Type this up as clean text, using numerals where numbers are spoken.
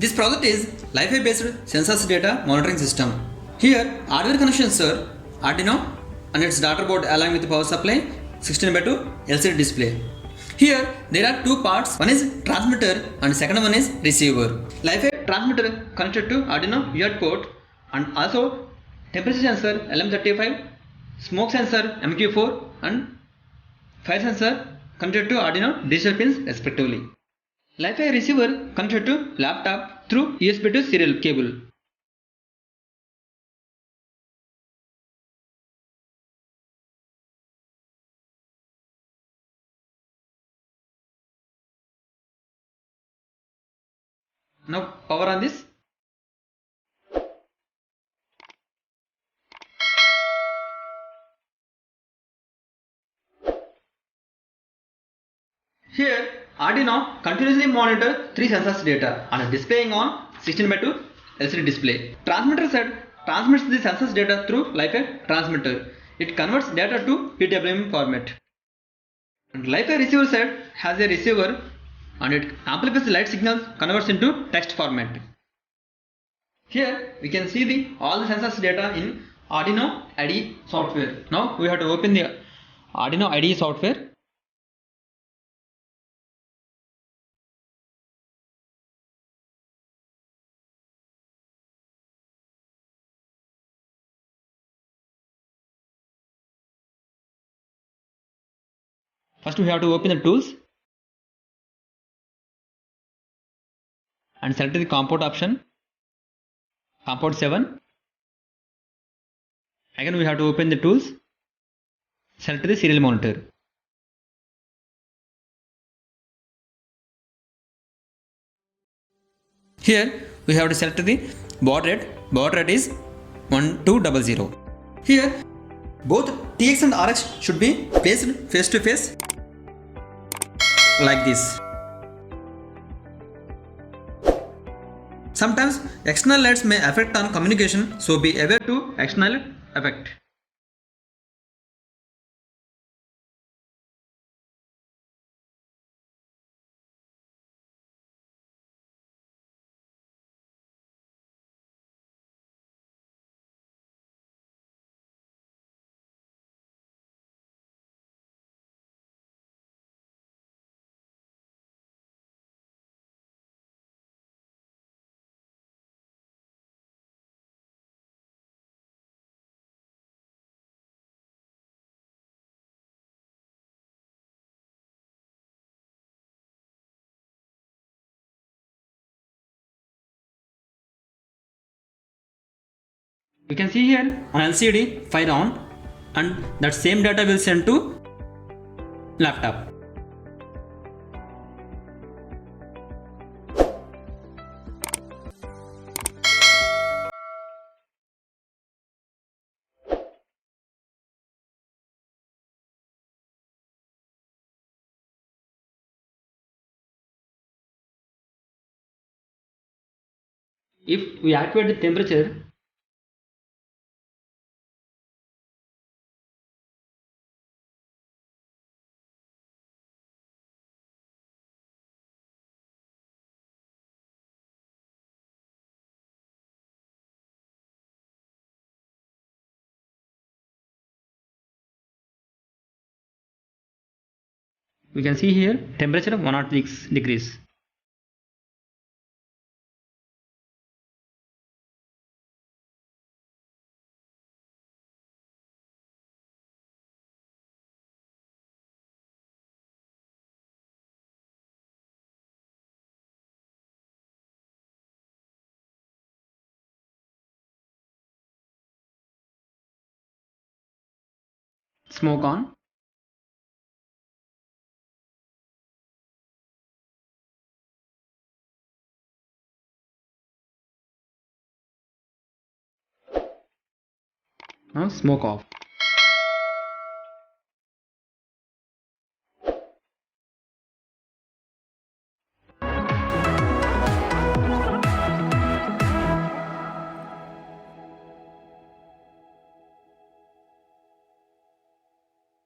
This project is LIFI based sensors data monitoring system. Here hardware connections are Arduino and its daughter board along with power supply, 16:2 LCD display. Here there are two parts, one is transmitter and second one is receiver. LIFI transmitter connected to Arduino UART port and also temperature sensor LM35, smoke sensor MQ4 and fire sensor connected to Arduino digital pins respectively. LIFI receiver connected to laptop through USB to serial cable. Now power on this. Here Arduino continuously monitor 3 sensors data and displaying on 16:2 LCD display. Transmitter set transmits the sensors data through LIFI transmitter. It converts data to PWM format. And LIFI receiver set has a receiver and it amplifies the light signals, converts into text format. Here we can see all the sensors data in Arduino IDE software. Now we have to open the Arduino IDE software. First we have to open the tools and select the comport option, comport 7. Again we have to open the tools, select the serial monitor. Here we have to select the baud rate is 1200. Here both TX and RX should be placed face to face like this. Sometimes external lights may affect on communication, so be aware to external effect. We can see here on LCD fire on and that same data will send to laptop. If we activate the temperature, we can see here temperature of 106 degrees. Smoke on. Now smoke off.